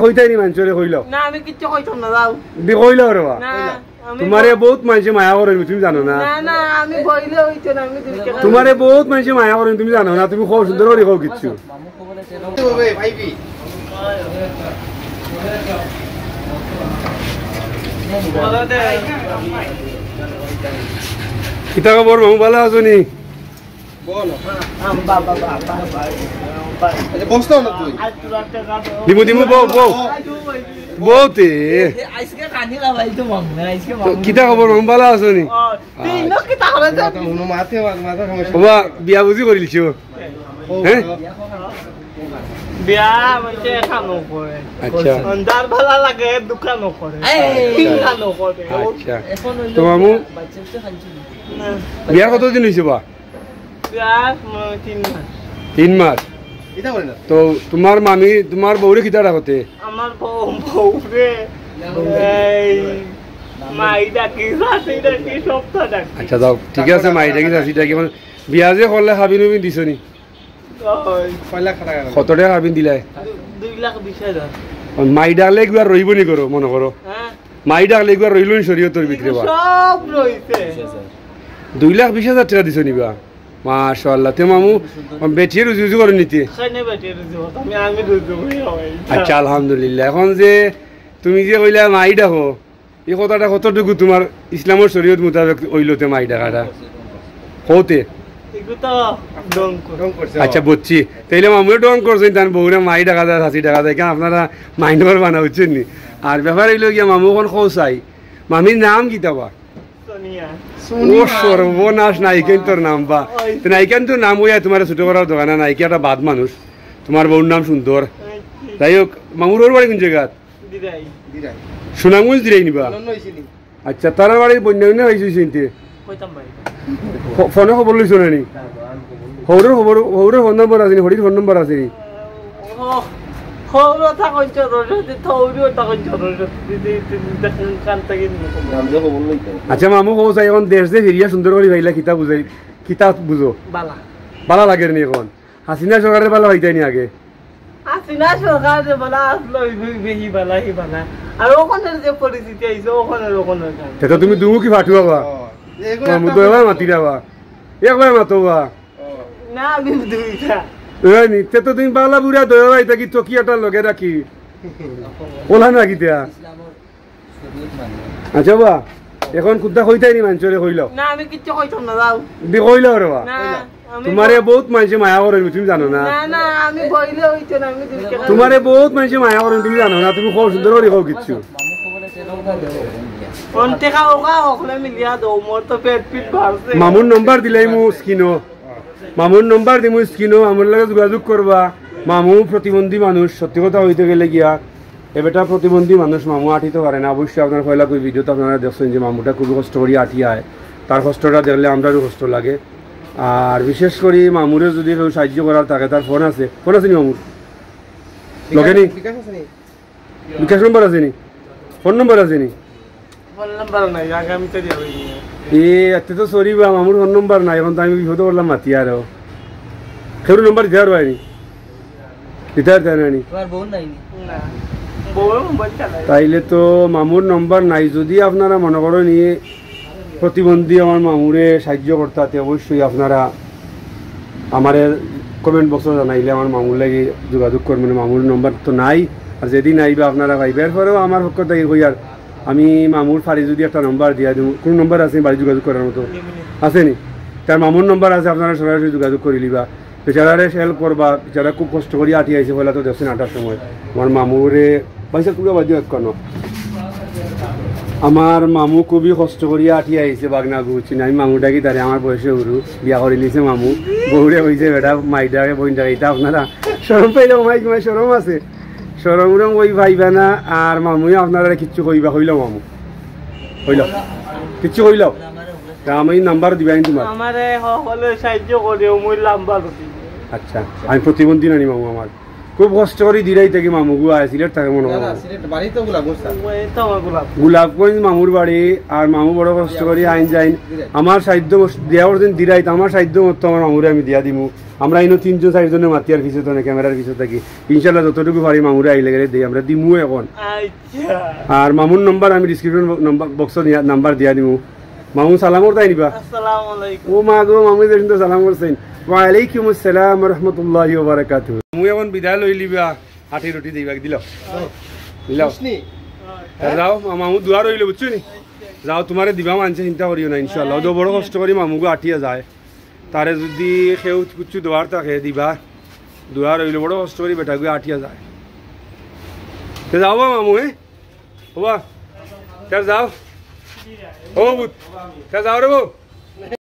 কইতাই নি মানুষরে কইলাও না আমি কিচ্ছু কইতাম না যাও দি কইলাও রে বা না তোমারে বহুত মানুষে মায়া করে তুমি জানো না না না আমি বইলে হইতো না আমি দিলকে তোমারে বহুত মানুষে মায়া করে তুমি জানো না তুমি খুব সুন্দর করে কও কিচ্ছু ভাইবি কিতা খবর মামু ভালো আছো নি দিমু দিমু বউ বউ বউতে কিতা খবর মামু ভালো আছো নি বাবা বিয়া বুঝি করে লিছো হ্যাঁ বিয়া মানে খানো করে আচ্ছা আন্দার ভালো লাগে দোকানও করে খানো করে আচ্ছা তো মামু বিয়া কতদিন হয়েছে বা বিয়া 3 মাস 3 মাস তো তোমার মামি তোমার বউরে কিতা রাখতে আমার বউরে এই মাই ডাকি সাথে ডাকি সপ্তাহ ডাকি আচ্ছা দাও ঠিক আছে মাই ডাকি সাথে ডাকি মানে বিয়া যে করলে হাবি নবি দিছো নি কত টাকা হাবিন দিলাই 2,20,000 মাই ডাকলে একবার রইব নি করো মনে করো মাই ডাকলে একবার রইল নি শরীয়তের ভিতরে বা সব রইছে 2,20,000 টাকা দিছো নিবা মাশাআল্লাহ তে মামু বেটিয়ে রুজি রুজি করে নিতে খাইনে বেটিয়ে রুজি আমি রুজি করি আচ্ছা আলহামদুলিল্লাহ এখন যে তুমি যে কইলা মাই ডাকো এই কথাটা কতটুকু তোমার ইসলামের শরীয়ত মোতাবেক হইলতে মাই ডাকাটা হতে আচ্ছা বুঝছি তাইলে মামুরে ডং করছেন তার বউরে মাই ডাকা যায় 80 টাকা যায় কেন আপনারা মাইন্ডবার বানা হচ্ছেন নি আর ব্যাপার হইল গিয়া মামু এখন খোঁচাই মামির নাম কি তাবা ও সর্বনাশ নায়িকেন তোর নাম বা নায়িকান তোর নাম হইয়া তোমার ছোট করার দোকানে নায়িকা একটা বাদ মানুষ তোমার বউর নাম সুন্দর যাই হোক মামুর ওর বাড়ি কোন জায়গা সুনামগঞ্জ দিলাই নিবা আচ্ছা তার বাড়ি বন্যা বন্যা হয়েছে চিনতে ফোনে খবর লইছো না নি হৌরের খবর হৌরের ফোন নম্বর আছে নি হরির ফোন নম্বর আছে নি আচ্ছা মামু কো চাই এখন দেশ যে ফিরিয়া সুন্দর করে ভাইলা কিতা বুঝাই কিতা বুঝো বালা লাগে নি এখন হাসিনা সরকারের বালা হইতাই নি আগে হাসিনা সরকারের বালা আসলো বেহি বালা হি বালা আর ওখানে যে পরিস্থিতি আইছে ওখানে সেটা তুমি দুমু কি ফাটুয়া বা মামু তো এবার মাতি যাবা একবার মাতোবা না আমি দুইটা নিতে তো তুমি বালা বুড়া দয়া ভাই থাকি চকিয়াটা লগে রাখি ওলা না কিতা আচ্ছা বা এখন কুদ্দা কইতাই নি মানুষরে কইলাও না আমি কিচ্ছু কইতাম না যাও দি কইলাও রে বা না তোমারে বহুত মানুষে মায়া করে তুমি জানো না না না আমি বইলে হইতো না আমি দিলকে তোমারে বহুত মানুষে মায়া করে তুমি জানো না তুমি খুব সুন্দর করে কও কিচ্ছু কোনতে খাওগা ওখানে মিলিয়া দাও মোর তো পেট পিট ভারছে মামুর নাম্বার দিলাই মু স্ক্রিনো মামুর নাম্বার দিমু স্ক্রিনো আমার লগে যোগাযোগ করবা মামু প্রতিবন্ধী মানুষ সত্যি কথা হইতে গেলে গিয়া এবেটা প্রতিবন্ধী মানুষ মামু আঠিতে পারে না অবশ্যই আপনার পয়লা কই ভিডিওতে আপনারা দেখছেন যে মামুটা খুবই কষ্ট করি আঠি আয় তার কষ্টটা দেখলে আমরাও কষ্ট লাগে আর বিশেষ করে মামুরে যদি কেউ সাহায্য করার থাকে তার ফোন আছে নি মামুর লগে নি বিকাশ নম্বর আছে নি ফোন নম্বর আছে নি ফোন নাম্বার নাই আগামীতে দিও এত তো সরি বা মামুর ফোন নম্বর নাই এখন তো আমি বিপদে পড়লাম মাতি আর কেউ নম্বর দিতে পারবানি দিতে পারতানি তাইলে তো মামুর নম্বর নাই যদি আপনারা মনে করো নিয়ে প্রতিবন্ধী আমার মামুরে সাহায্য করতে অবশ্যই আপনারা আমার কমেন্ট বক্সে জানাইলে আমার মামুর লাগে যোগাযোগ করবেন মামুর নম্বর তো নাই আর যেদিন আইবে আপনারা পাইবে এরপরেও আমার পক্ষ থেকে কই আর আমি মামুর ফাড়ি যদি একটা নম্বর দিয়া দিই কোন নম্বর আছে বাড়ি যোগাযোগ করার মতো আছে নি তার মামুর নম্বর আছে আপনারা সরাসরি যোগাযোগ করে লিবা বেচারারে হেল্প করবা বেচারা খুব কষ্ট করে আটি আইছে বলে তো দেখছেন 8টার সময় আমার মামুরে পয়সা পুরো বাদ দিয়ে কেন আমার মামু খুবই কষ্ট করিয়া আঠি আইছে বাগনা ঘুরছি না আমি মামুটাকে তারে আমার বয়সে উরু বিয়া করে নিছে মামু বউরে হয়েছে বেটা মাইটাকে বইনটাকে এটা আপনারা সরম পাইলে মাই কিমা সরম আছে সরম উরম ওই ভাইবা না আর মামুই আপনারা কিচ্ছু কইবা হইল মামু হইল কিচ্ছু হইল আমি নাম্বার দিবাই তোমার আমারে সকলে সাহায্য করে মই নাম্বার দিই আচ্ছা আমি প্রতিবন্ধী নানি মামু আমার খুব কষ্ট করে দিরাই থেকে মামুগু আয় সিলেট থাকে মনে না করো না সিলেট বাড়ি তো গুলা বসতা এটা আমার গোলাপ গোলাপগঞ্জ মামুর বাড়ি আর মামু বড় কষ্ট করি আইন যাইন আমার সাহিত্য দেওয়ার দিন দিরাইত আমার সাহিত্য মতো আমার মামুরে আমি দিয়া দিমু আমরা ইনো 3 জন 4 জনের মাতিয়ার পিছে তো ক্যামেরার পিছে থাকি ইনশাল্লাহ যতটুকু পারি মামুরে আইলে গেলে দিই আমরা দিমু এখন আচ্ছা আর মামুর নম্বর আমি ডিসক্রিপশন নম্বর বক্স নাম্বার দিয়া দিমু মামু সালামর তাই নিবা আসসালামু আলাইকুম ও মা গো মামু দেখুন তো সালাম করছেন ওয়ালাইকুম আসসালাম রহমতুল্লাহি ওয়া বারাকাতুহু মামু এখন বিদায় লই লিবা আটি রুটি দিবা দিল দিল বুঝনি যাও মামু দুয়া রইল বুঝছো নি যাও তোমারে দিবা মানছে চিন্তা করিও না ইনশাআল্লাহ তো বড় কষ্ট করি মামুগো আটিয়া যায় তারে যদি সেও কিছু দোয়ার থাকে দিবা দোয়া রইল বড় কষ্ট করি বেটাকে আটিয়া যায় তে যাও বা মামু হবা তার যাও ও বুত তা যাও রে বউ